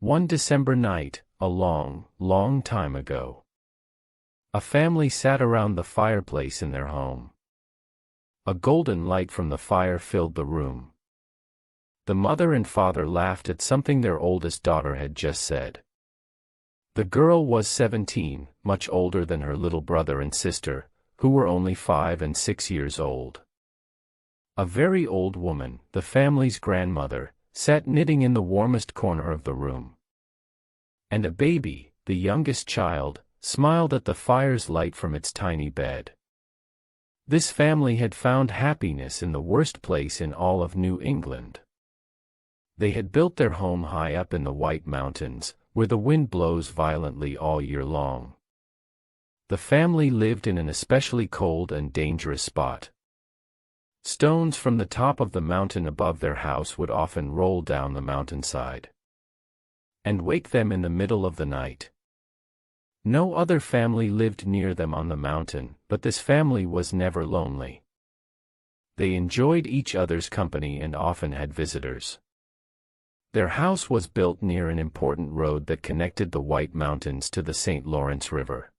One December night, a long, long time ago, a family sat around the fireplace in their home. A golden light from the fire filled the room. The mother and father laughed at something their oldest daughter had just said. The girl was 17, much older than her little brother and sister, who were only 5 and 6 years old. A very old woman, the family's grandmother, sat knitting in the warmest corner of the room. And a baby, the youngest child, smiled at the fire's light from its tiny bed. This family had found happiness in the worst place in all of New England. They had built their home high up in the White Mountains, where the wind blows violently all year long. The family lived in an especially cold and dangerous spot. Stones from the top of the mountain above their house would often roll down the mountainside and wake them in the middle of the night. No other family lived near them on the mountain, but this family was never lonely. They enjoyed each other's company and often had visitors. Their house was built near an important road that connected the White Mountains to the St. Lawrence River.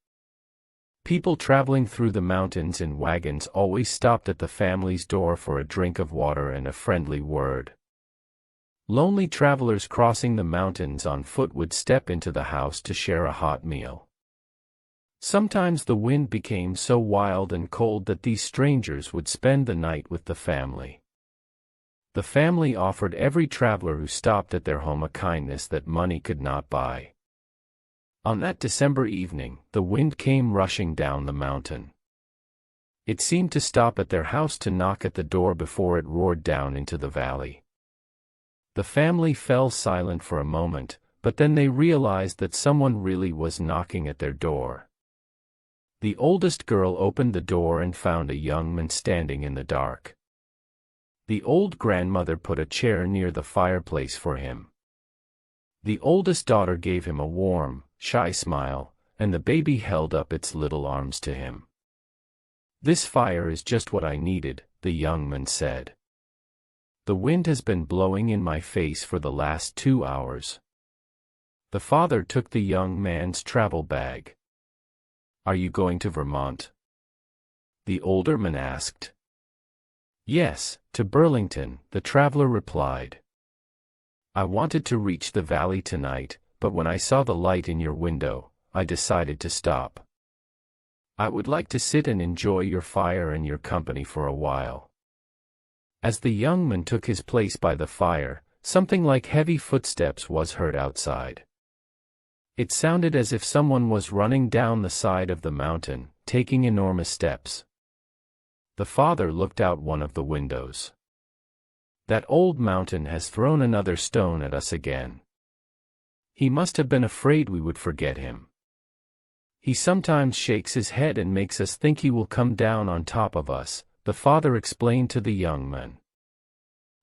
People traveling through the mountains in wagons always stopped at the family's door for a drink of water and a friendly word. Lonely travelers crossing the mountains on foot would step into the house to share a hot meal. Sometimes the wind became so wild and cold that these strangers would spend the night with the family. The family offered every traveler who stopped at their home a kindness that money could not buy. On that December evening, the wind came rushing down the mountain. It seemed to stop at their house to knock at the door before it roared down into the valley. The family fell silent for a moment, but then they realized that someone really was knocking at their door. The oldest girl opened the door and found a young man standing in the dark. The old grandmother put a chair near the fireplace for him. The oldest daughter gave him a warm, shy smile, and the baby held up its little arms to him. "This fire is just what I needed," the young man said. "The wind has been blowing in my face for the last 2 hours." The father took the young man's travel bag. "Are you going to Vermont?" the older man asked. "Yes, to Burlington," the traveler replied. "I wanted to reach the valley tonight, but when I saw the light in your window, I decided to stop. I would like to sit and enjoy your fire and your company for a while." As the young man took his place by the fire, something like heavy footsteps was heard outside. It sounded as if someone was running down the side of the mountain, taking enormous steps. The father looked out one of the windows. "That old mountain has thrown another stone at us again. He must have been afraid we would forget him. He sometimes shakes his head and makes us think he will come down on top of us," the father explained to the young man.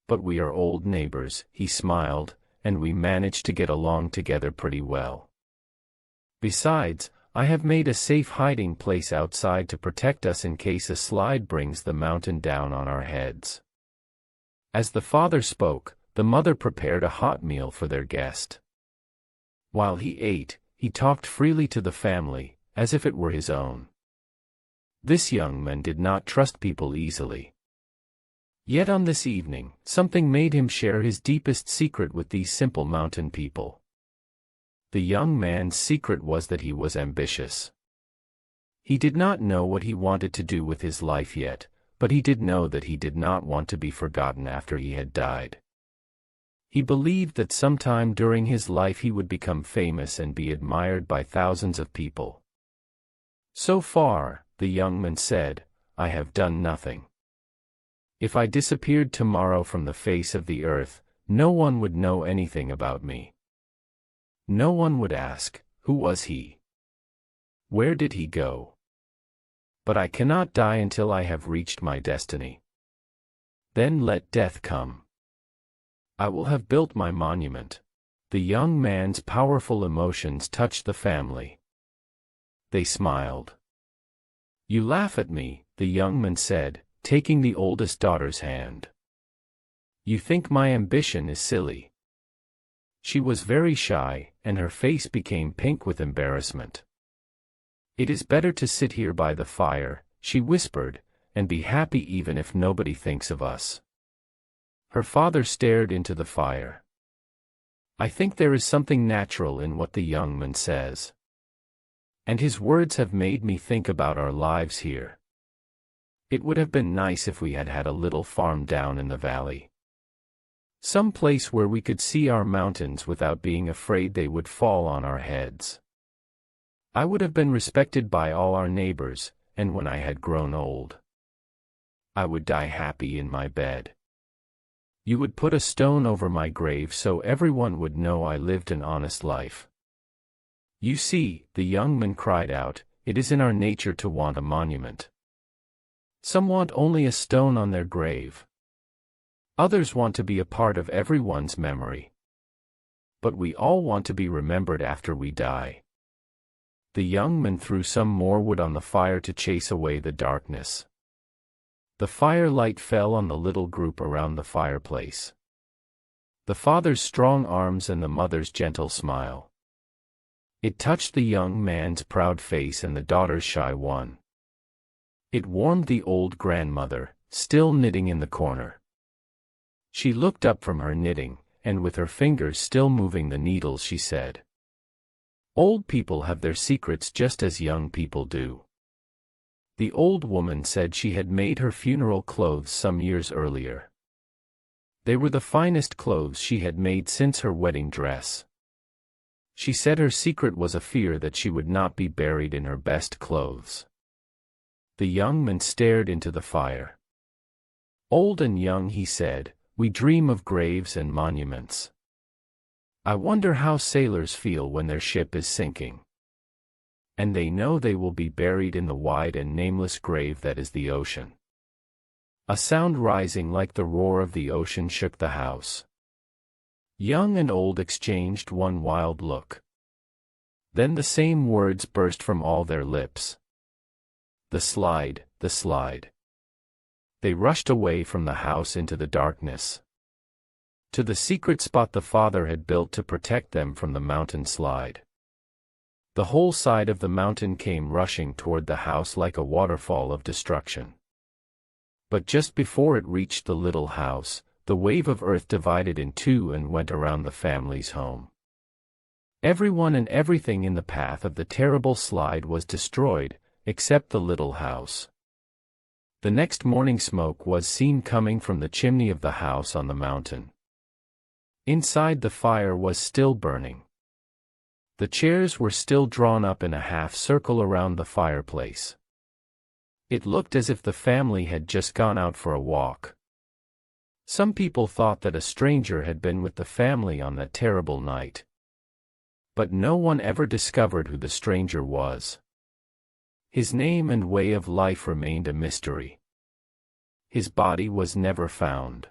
"But we are old neighbors," he smiled, "and we manage to get along together pretty well. Besides, I have made a safe hiding place outside to protect us in case a slide brings the mountain down on our heads." As the father spoke, the mother prepared a hot meal for their guest. While he ate, he talked freely to the family, as if it were his own. This young man did not trust people easily. Yet on this evening, something made him share his deepest secret with these simple mountain people. The young man's secret was that he was ambitious. He did not know what he wanted to do with his life yet, but he did know that he did not want to be forgotten after he had died. He believed that sometime during his life he would become famous and be admired by thousands of people. "So far," the young man said, "I have done nothing. If I disappeared tomorrow from the face of the earth, no one would know anything about me. No one would ask, 'Who was he? Where did he go?' But I cannot die until I have reached my destiny. Then let death come. I will have built my monument." The young man's powerful emotions touched the family. They smiled. "You laugh at me," the young man said, taking the oldest daughter's hand. "You think my ambition is silly." She was very shy, and her face became pink with embarrassment. "It is better to sit here by the fire," she whispered, "and be happy even if nobody thinks of us." Her father stared into the fire. "I think there is something natural in what the young man says. And his words have made me think about our lives here. It would have been nice if we had had a little farm down in the valley. Some place where we could see our mountains without being afraid they would fall on our heads. I would have been respected by all our neighbors, and when I had grown old, I would die happy in my bed. You would put a stone over my grave so everyone would know I lived an honest life." "You see," the young man cried out, "it is in our nature to want a monument. Some want only a stone on their grave. Others want to be a part of everyone's memory. But we all want to be remembered after we die." The young man threw some more wood on the fire to chase away the darkness. The firelight fell on the little group around the fireplace. The father's strong arms and the mother's gentle smile. It touched the young man's proud face and the daughter's shy one. It warmed the old grandmother, still knitting in the corner. She looked up from her knitting, and with her fingers still moving the needles she said, "Old people have their secrets just as young people do." The old woman said she had made her funeral clothes some years earlier. They were the finest clothes she had made since her wedding dress. She said her secret was a fear that she would not be buried in her best clothes. The young man stared into the fire. "Old and young," he said, "we dream of graves and monuments. I wonder how sailors feel when their ship is sinking. And they know they will be buried in the wide and nameless grave that is the ocean." A sound rising like the roar of the ocean shook the house. Young and old exchanged one wild look. Then the same words burst from all their lips. "The slide, the slide." They rushed away from the house into the darkness, to the secret spot the father had built to protect them from the mountain slide. The whole side of the mountain came rushing toward the house like a waterfall of destruction. But just before it reached the little house, the wave of earth divided in two and went around the family's home. Everyone and everything in the path of the terrible slide was destroyed, except the little house. The next morning smoke was seen coming from the chimney of the house on the mountain. Inside the fire was still burning. The chairs were still drawn up in a half circle around the fireplace. It looked as if the family had just gone out for a walk. Some people thought that a stranger had been with the family on that terrible night. But no one ever discovered who the stranger was. His name and way of life remained a mystery. His body was never found.